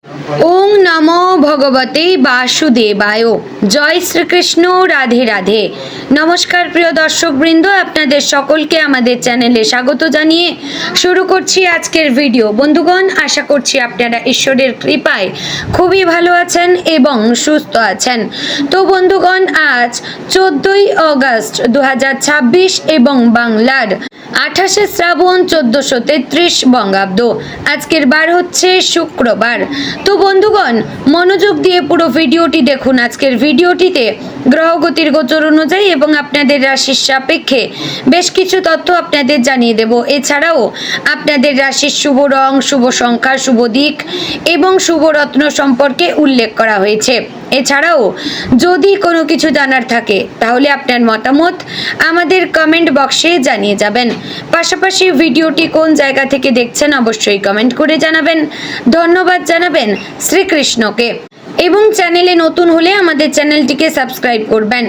ওং নমো ভগবতে বাসুদেবায়। জয় শ্রীকৃষ্ণ। রাধে রাধে। নমস্কার প্রিয় দর্শকবৃন্দ, আপনাদের সকলকে আমাদের চ্যানেলে স্বাগত জানিয়ে শুরু করছি আজকের ভিডিও। বন্ধুগণ, আশা করছি আপনারা ঈশ্বরের কৃপায় খুবই ভালো আছেন এবং সুস্থ আছেন। তো বন্ধুগণ, আজ 14ই অগস্ট 2026 এবং বাংলার 28শে শ্রাবণ 1433 বঙ্গাব্দ। আজকের বার হচ্ছে শুক্রবার। তো বন্ধুগণ, মনোযোগ দিয়ে পুরো ভিডিওটি দেখুন। আজকের ভিডিওটিতে গ্রহগতির গোচর অনুযায়ী এবং আপনাদের রাশির সাপেক্ষে বেশ কিছু তথ্য আপনাদের জানিয়ে দেব। এছাড়াও আপনাদের রাশির শুভ রং, শুভ সংখ্যা, শুভ দিক এবং শুভ রত্ন সম্পর্কে উল্লেখ করা হয়েছে। এছাড়াও যদি কোনো কিছু জানার থাকে তাহলে আপনার মতামত আমাদের কমেন্ট বক্সে জানিয়ে যাবেন। পাশাপাশি ভিডিওটি কোন জায়গা থেকে দেখছেন অবশ্যই কমেন্ট করে জানাবেন। ধন্যবাদ জানাবেন শ্রীকৃষ্ণকে এবং চ্যানেলে নতুন হলে আমাদের চ্যানেলটিকে সাবস্ক্রাইব করবেন।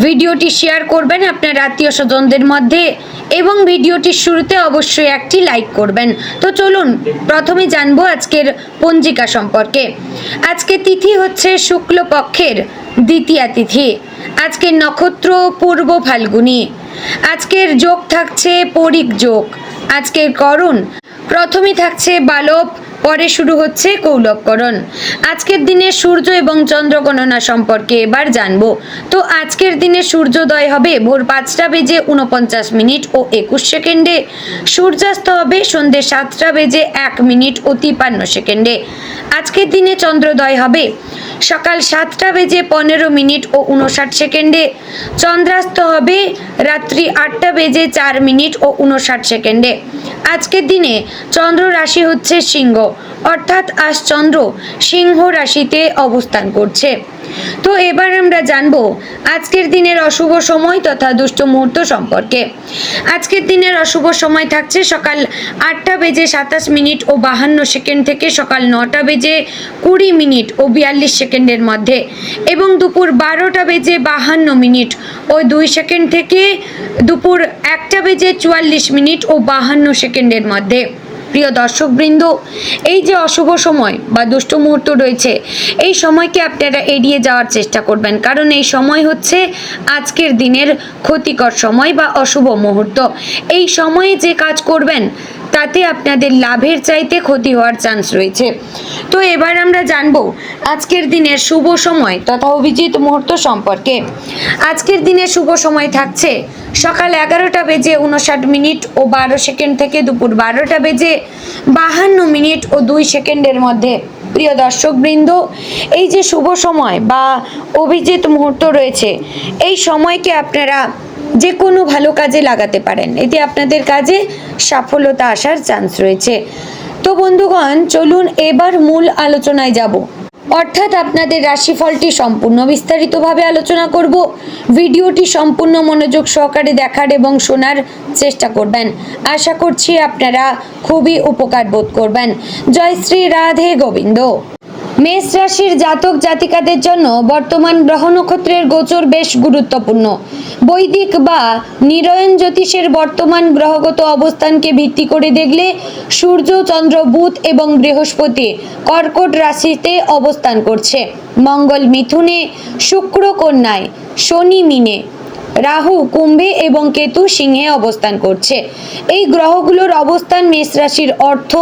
ভিডিওটি শেয়ার করবেন আপনার আত্মীয় স্বজনদের মধ্যে এবং ভিডিওটির শুরুতে অবশ্যই একটি লাইক করবেন। তো চলুন প্রথমে জানবো আজকের পঞ্জিকা সম্পর্কে। আজকে তিথি হচ্ছে শুক্লপক্ষের দ্বিতীয়া তিথি। আজকের নক্ষত্র পূর্ব ফাল্গুনী। আজকের যোগ থাকছে পরিক যোগ। আজকের করণ প্রথমে থাকছে বালব, পরে শুরু হচ্ছে কৌলবকরণ। আজকের দিনে সূর্য এবং চন্দ্র গণনা সম্পর্কে এবার জানবো। তো আজকের দিনে সূর্যোদয় হবে ভোর 5:49 ও 21 সেকেন্ডে। সূর্যাস্ত হবে সন্ধ্যে 7:01 ও 53 সেকেন্ডে। আজকের দিনে চন্দ্রোদয় হবে সকাল 7:15 ও 59 সেকেন্ডে। চন্দ্রাস্ত হবে রাত্রি 8:04 ও 59 সেকেন্ডে। আজকের দিনে চন্দ্র রাশি হচ্ছে সিংহ, অর্থাৎ আজ চন্দ্র সিংহ রাশিতে অবস্থান করছে। তো এবার আমরা জানবো আজকের দিনের অশুভ সময় তথা দুষ্ট মুহূর্ত সম্পর্কে। আজকের দিনের অশুভ সময় থাকছে সকাল 8:27 ও 52 সেকেন্ড থেকে সকাল 9:20 ও 42 সেকেন্ডের মধ্যে এবং দুপুর 12:52 ও 2 সেকেন্ড থেকে দুপুর 1:44 ও 52 সেকেন্ডের মধ্যে। প্রিয় দর্শকবৃন্দ, এই যে অশুভ সময় বা দুষ্ট মুহূর্ত রয়েছে, এই সময়কে আপনারা এড়িয়ে যাওয়ার চেষ্টা করবেন, কারণ এই সময় হচ্ছে আজকের দিনের ক্ষতিকর সময় বা অশুভ মুহূর্ত। এই সময়ে যে কাজ করবেন তাতে আপনাদের লাভের চাইতে ক্ষতি হওয়ার চান্স রয়েছে। তো এবার আমরা জানবো আজকের দিনের শুভ সময় তথা অভিজিৎ মুহূর্ত সম্পর্কে। আজকের দিনের শুভ সময় থাকছে সকাল 11:59 ও 12 সেকেন্ড থেকে দুপুর 12:52 ও 2 সেকেন্ডের মধ্যে। প্রিয় দর্শকবৃন্দ, এই যে শুভ সময় বা অভিজিৎ মুহূর্ত রয়েছে, এই সময়কে আপনারা যে কোনো ভালো কাজে লাগাতে পারেন। এতে আপনাদের কাজে সাফল্যতা আসার চান্স রয়েছে। তো বন্ধুগণ, চলুন এবার মূল আলোচনায় যাব, অর্থাৎ আপনাদের রাশিফলটি সম্পূর্ণ বিস্তারিতভাবে আলোচনা করব। ভিডিওটি সম্পূর্ণ মনোযোগ সহকারে দেখার এবং শোনার চেষ্টা করবেন। আশা করছি আপনারা খুবই উপকার বোধ করবেন। জয় শ্রী রাধে গোবিন্দ। মেষ রাশির জাতক জাতিকাদের জন্য বর্তমান গ্রহ নক্ষত্রের গোচর বেশ গুরুত্বপূর্ণ। বৈদিক বা নিরয়ন জ্যোতিষের বর্তমান গ্রহগত অবস্থানকে ভিত্তি করে দেখলে সূর্য, চন্দ্র, বুধ এবং বৃহস্পতি কর্কট রাশিতে অবস্থান করছে। মঙ্গল মিথুনে, শুক্র কন্যায়, শনি মিনে, রাহু কুম্ভে এবং কেতু সিংহে অবস্থান করছে। এই গ্রহগুলোর অবস্থান মেষ রাশির অর্থ,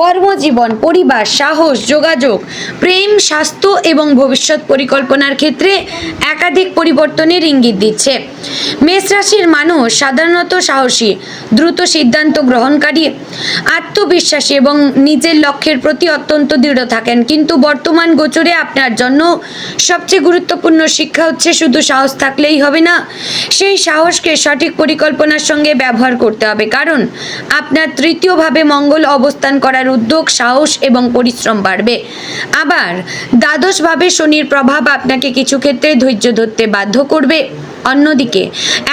কর্মজীবন, পরিবার, সাহস, যোগাযোগ, প্রেম, স্বাস্থ্য এবং ভবিষ্যৎ পরিকল্পনার ক্ষেত্রে একাধিক পরিবর্তনের ইঙ্গিত দিচ্ছে। মেষ রাশির মানুষ সাধারণত সাহসী, দ্রুত সিদ্ধান্ত গ্রহণকারী, আত্মবিশ্বাসী এবং নিজের লক্ষ্যের প্রতি অত্যন্ত দৃঢ় থাকেন। কিন্তু বর্তমান গোচরে আপনার জন্য সবচেয়ে গুরুত্বপূর্ণ শিক্ষা হচ্ছে শুধু সাহস থাকলেই হবে না, সেই সাহসকে সঠিক পরিকল্পনার সঙ্গে ব্যবহার করতে হবে। কারণ আপনার তৃতীয়ভাবে মঙ্গল অবস্থান করার উদ্যোগ, সাহস এবং পরিশ্রম বাড়বে। আবার দ্বাদশভাবে শনির প্রভাব আপনাকে কিছু ক্ষেত্রে ধৈর্য ধরতে বাধ্য করবে। অন্যদিকে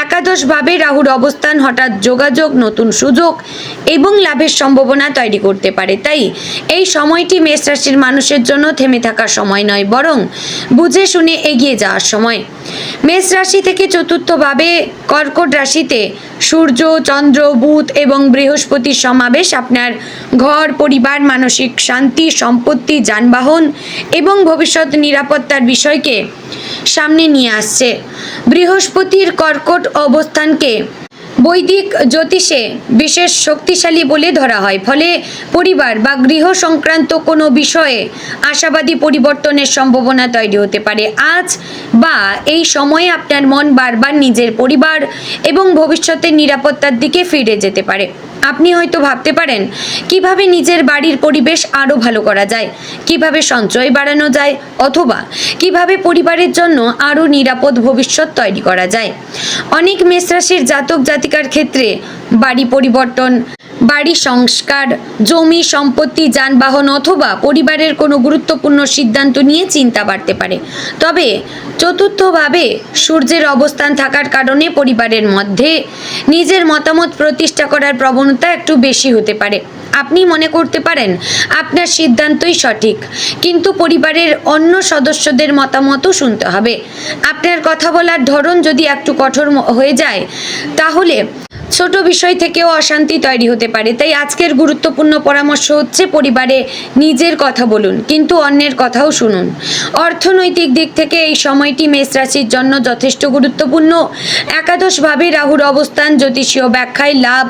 একাদশভাবে রাহুর অবস্থান হঠাৎ যোগাযোগ, নতুন সুযোগ এবং লাভের সম্ভাবনা তৈরি করতে পারে। তাই এই সময়টি মেষ রাশির মানুষের জন্য থেমে থাকার সময় নয়, বরং বুঝে শুনে এগিয়ে যাওয়ার সময়। মেষ রাশি থেকে চতুর্থভাবে কর্কট রাশিতে সূর্য, চন্দ্র, বুধ এবং বৃহস্পতির সমাবেশ আপনার ঘর, পরিবার, মানসিক শান্তি, সম্পত্তি, যানবাহন এবং ভবিষ্যৎ নিরাপত্তার বিষয়কে সামনে নিয়ে আসছে। বৃহস্পতির কর্কট অবস্থানকে বৈদিক জ্যোতিষে বিশেষ শক্তিশালী বলে ধরা হয়, ফলে পরিবার বা গৃহ সংক্রান্ত কোনো বিষয়ে আশাবাদী পরিবর্তনের সম্ভাবনা তৈরি হতে পারে। আজ বা এই সময়ে আপনার মন বারবার নিজের পরিবার এবং ভবিষ্যতের নিরাপত্তার দিকে ফিরে যেতে পারে। আপনি হয়তো ভাবতে পারেন কিভাবে নিজের বাড়ির পরিবেশ আরও ভালো করা যায়, কিভাবে সঞ্চয় বাড়ানো যায়, অথবা কিভাবে পরিবারের জন্য আরও নিরাপদ ভবিষ্যৎ তৈরি করা যায়। অনেক মেষ রাশির জাতক জাতিকার ক্ষেত্রে বাড়ি পরিবর্তন, বাড়ি সংস্কার, জমি, সম্পত্তি, যানবাহন অথবা পরিবারের কোনো গুরুত্বপূর্ণ সিদ্ধান্ত নিয়ে চিন্তা বাড়তে পারে। তবে চতুর্থভাবে সূর্যের অবস্থান থাকার কারণে পরিবারের মধ্যে নিজের মতামত প্রতিষ্ঠা করার প্রবণতা একটু বেশি হতে পারে। আপনি মনে করতে পারেন আপনার সিদ্ধান্তই সঠিক, কিন্তু পরিবারের অন্য সদস্যদের মতামতও শুনতে হবে। আপনার কথা বলার ধরন যদি একটু কঠোর হয়ে যায়, তাহলে ছোট বিষয় থেকেও অশান্তি তৈরি হতে পারে। তাই আজকের গুরুত্বপূর্ণ পরামর্শ হচ্ছে, পরিবারে নিজের কথা বলুন, কিন্তু অন্যের কথাও শুনুন। অর্থনৈতিক দিক থেকে এই সময়টি মেষ রাশির জন্য যথেষ্ট গুরুত্বপূর্ণ। একাদশভাবে রাহুর অবস্থান জ্যোতিষীয় ব্যাখ্যায় লাভ,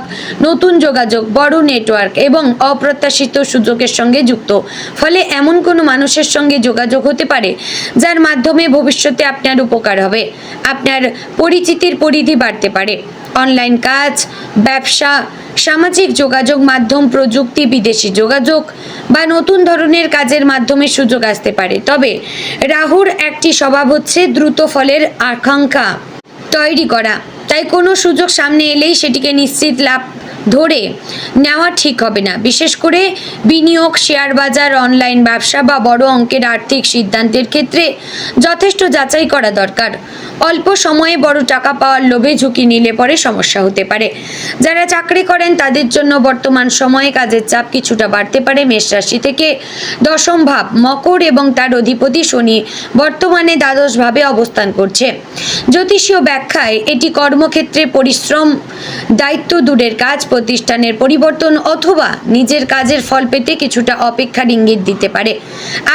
নতুন যোগাযোগ, বড় নেটওয়ার্ক এবং অপ্রত্যাশিত সুযোগের সঙ্গে যুক্ত। ফলে এমন কোনো মানুষের সঙ্গে যোগাযোগ হতে পারে যার মাধ্যমে ভবিষ্যতে আপনার উপকার হবে। আপনার পরিচিতির পরিধি বাড়তে পারে। অনলাইন কাজ, ব্যবসা, সামাজিক যোগাযোগ মাধ্যম, প্রযুক্তি, বিদেশি যোগাযোগ বা নতুন ধরনের কাজের মাধ্যমে সুযোগ আসতে পারে। তবে রাহুর একটি স্বভাব হচ্ছে দ্রুত ফলের আকাঙ্ক্ষা তৈরি করা। তাই কোনো সুযোগ সামনে এলেই সেটিকে নিশ্চিত লাভ ধরে নেওয়া ঠিক হবে না। বিশেষ করে বিনিয়োগ, শেয়ার বাজার, অনলাইন ব্যবসা বা বড় অঙ্কের আর্থিক সিদ্ধান্তের ক্ষেত্রে যথেষ্ট যাচাই করা দরকার। অল্প সময়ে বড় টাকা পাওয়ার লোভে ঝুঁকি নিলে পরে সমস্যা হতে পারে। যারা চাকরি করেন তাদের জন্য বর্তমান সময়ে কাজের চাপ কিছুটা বাড়তে পারে। মেষ রাশি থেকে দশম ভাব মকর এবং তার অধিপতি শনি বর্তমানে দ্বাদশভাবে অবস্থান করছে। জ্যোতিষীয় ব্যাখ্যায় এটি কর্মক্ষেত্রে পরিশ্রম, দায়িত্ব দূরের কাজ, প্রতিষ্ঠানের পরিবর্তন অথবা নিজের কাজের ফল পেতে কিছুটা অপেক্ষার ইঙ্গিত দিতে পারে।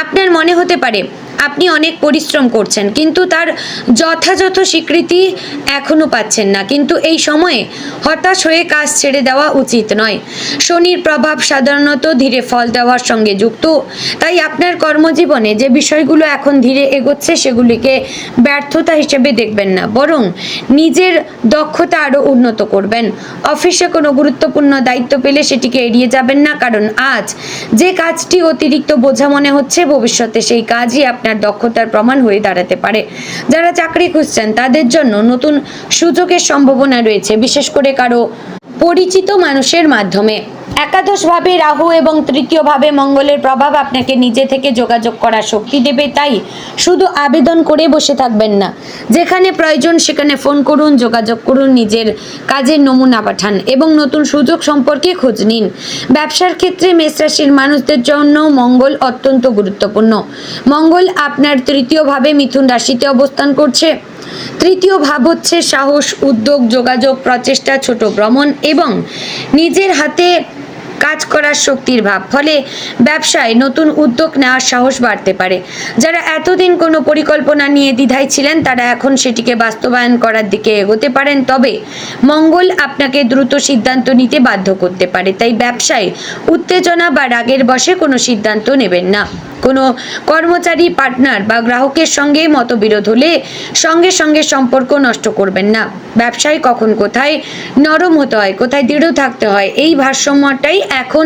আপনার মনে হতে পারে আপনি অনেক পরিশ্রম করছেন, কিন্তু তার যথাযথ স্বীকৃতি এখনো পাচ্ছেন না। কিন্তু এই সময়ে হতাশ হয়ে কাজ ছেড়ে দেওয়া উচিত নয়। শনির প্রভাব সাধারণত ধীরে ফল দেওয়ার সঙ্গে যুক্ত। তাই আপনার কর্মজীবনে যে বিষয়গুলো এখন ধীরে এগোচ্ছে সেগুলিকে ব্যর্থতা হিসেবে দেখবেন না, বরং নিজের দক্ষতা আরও উন্নত করবেন। অফিসে কোনো গুরুত্বপূর্ণ দায়িত্ব পেলে সেটিকে এড়িয়ে যাবেন না, কারণ আজ যে কাজটি অতিরিক্ত বোঝা মনে হচ্ছে, ভবিষ্যতে সেই কাজই আপনার দক্ষতার প্রমাণ হয়ে দাঁড়াতে পারে। যারা চাকরি খুঁজছেন তাদের জন্য নতুন সুযোগের সম্ভাবনা রয়েছে, বিশেষ করে কারো পরিচিত মানুষের মাধ্যমে। একাদশভাবে রাহু এবং তৃতীয়ভাবে মঙ্গলের প্রভাব আপনাকে নিজে থেকে যোগাযোগ করার শক্তি দেবে। তাই শুধু আবেদন করে বসে থাকবেন না, যেখানে প্রয়োজন সেখানে ফোন করুন, যোগাযোগ করুন, নিজের কাজের নমুনা পাঠান এবং নতুন সুযোগ সম্পর্কে খোঁজ নিন। ব্যবসার ক্ষেত্রে মেষ রাশির মানুষদের জন্য মঙ্গল অত্যন্ত গুরুত্বপূর্ণ। মঙ্গল আপনার তৃতীয়ভাবে মিথুন রাশিতে অবস্থান করছে। তৃতীয় ভাব হচ্ছে সাহস, উদ্যোগ, যোগাযোগ, প্রচেষ্টা, ছোট ভ্রমণ এবং নিজের হাতে কাজ করার শক্তির ভাব। ফলে ব্যবসায় নতুন উদ্যোগ নেওয়ার সাহস বাড়তে পারে। যারা এতদিন কোনো পরিকল্পনা নিয়ে দ্বিধায় ছিলেন তারা এখন সেটিকে বাস্তবায়ন করার দিকে এগোতে পারেন। তবে মঙ্গল আপনাকে দ্রুত সিদ্ধান্ত নিতে বাধ্য করতে পারে। তাই ব্যবসায় উত্তেজনা বা রাগের বশে কোনো সিদ্ধান্ত নেবেন না। কোনো কর্মচারী, পার্টনার বা গ্রাহকের সঙ্গে মতবিরোধ হলে সঙ্গে সঙ্গে সম্পর্ক নষ্ট করবেন না। ব্যবসায় কখন কোথায় নরম হতে হয়, কোথায় দৃঢ় থাকতে হয়, এই ভারসাম্যটাই এখন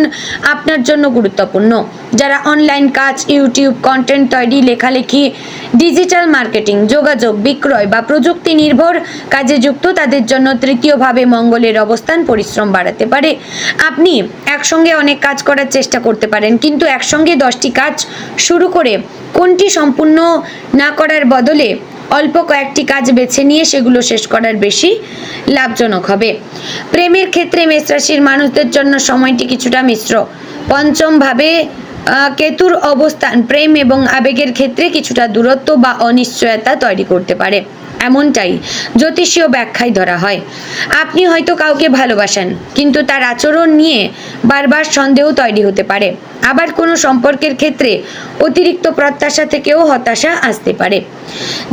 আপনার জন্য গুরুত্বপূর্ণ। যারা অনলাইন কাজ, ইউটিউব কন্টেন্ট তৈরি, লেখালেখি, ডিজিটাল মার্কেটিং, যোগাযোগ, বিক্রয় বা প্রযুক্তি নির্ভর কাজে যুক্ত, তাদের জন্য তৃতীয়ভাবে মঙ্গলের অবস্থান পরিশ্রম বাড়াতে পারে। আপনি একসঙ্গে অনেক কাজ করার চেষ্টা করতে পারেন, কিন্তু একসঙ্গে 10টি কাজ শুরু করে কোনটি সম্পূর্ণ না করার বদলে অল্প কয়েকটি কাজ বেছে নিয়ে সেগুলো শেষ করার বেশি লাভজনক হবে। প্রেমের ক্ষেত্রে মেষ রাশির মানুষদের জন্য সময়টি কিছুটা মিশ্র। পঞ্চম ভাবে কেতুর অবস্থান প্রেম এবং আবেগের ক্ষেত্রে কিছুটা দূরত্ব বা অনিশ্চয়তা তৈরি করতে পারে, এমনটাই জ্যোতিষীয় ব্যাখ্যায় ধরা হয়। আপনি হয়তো কাউকে ভালোবাসেন, কিন্তু তার আচরণ নিয়ে বারবার সন্দেহ তৈরি হতে পারে। আবার কোনো সম্পর্কের ক্ষেত্রে অতিরিক্ত প্রত্যাশা থেকেও হতাশা আসতে পারে।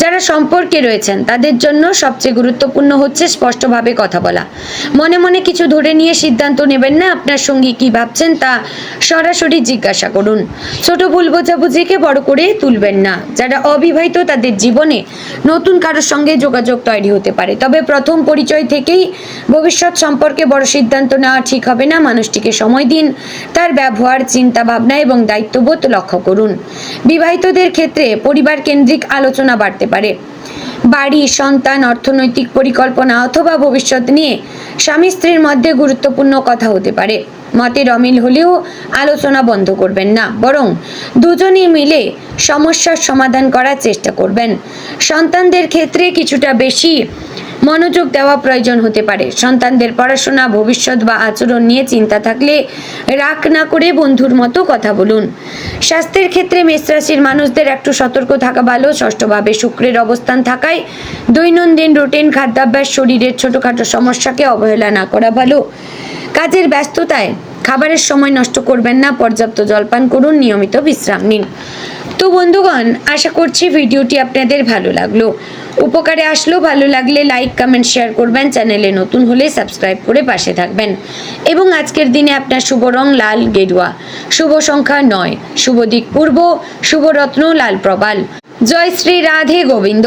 যারা সম্পর্কে রয়েছেন তাদের জন্য সবচেয়ে গুরুত্বপূর্ণ হচ্ছে স্পষ্টভাবে কথা বলা। মনে মনে কিছু ধরে নিয়ে সিদ্ধান্ত নেবেন না। আপনার সঙ্গী কি ভাবছেন তা সরাসরি জিজ্ঞাসা করুন। ছোট ভুল বোঝাবুঝিকে বড় করে তুলবেন না। যারা অবিবাহিত তাদের জীবনে নতুন কারোর সঙ্গে যোগাযোগ তৈরি হতে পারে, তবে প্রথম পরিচয় থেকেই ভবিষ্যৎ সম্পর্কে বড় সিদ্ধান্ত নেওয়া ঠিক হবে না। মানুষটিকে সময় দিন, তার ব্যবহার, চিন্তা ভাবনা এবং দায়িত্ববোধ লক্ষ্য করুন। বিবাহিতদের ক্ষেত্রে পরিবার কেন্দ্রিক আলোচনা বাড়তে পারে। বাড়ি, সন্তান, অর্থনৈতিক পরিকল্পনা অথবা ভবিষ্যৎ নিয়ে স্বামী স্ত্রীর মধ্যে গুরুত্বপূর্ণ কথা হতে পারে। মতের অমিল হলেও আলোচনা বন্ধ করবেন না, বরং দুজনেই মিলে সমস্যার সমাধান করার চেষ্টা করবেন। সন্তানদের ক্ষেত্রে কিছুটা বেশি মনোযোগ দেওয়া প্রয়োজন হতে পারে। সন্তানদের পড়াশোনা, ভবিষ্যৎ বা আচরণ নিয়ে চিন্তা থাকলে রাগ না করে বন্ধুর মতো কথা বলুন। স্বাস্থ্যের ক্ষেত্রে মেষ রাশির মানুষদের একটু সতর্ক থাকা ভালো। ষষ্ঠভাবে শুক্রের অবস্থান থাকায় দৈনন্দিন রুটিন, খাদ্যাভ্যাস, শরীরের ছোটখাটো সমস্যাকে অবহেলা না করা ভালো। কাজের ব্যস্ততায় খাবারের সময় নষ্ট করবেন না। পর্যাপ্ত জলপান করুন, নিয়মিত বিশ্রাম নিন। তো বন্ধুগণ, আশা করছি ভিডিওটি আপনাদের ভালো লাগলো, উপকারে আসলো। ভালো লাগলে লাইক, কমেন্ট, শেয়ার করবেন। চ্যানেলে নতুন হলে সাবস্ক্রাইব করে পাশে থাকবেন। এবং আজকের দিনে আপনার শুভ রং লাল গেরুয়া, শুভ সংখ্যা 9, শুভ দিক পূর্ব, শুভ রত্ন লাল প্রবাল। জয় শ্রী রাধে গোবিন্দ।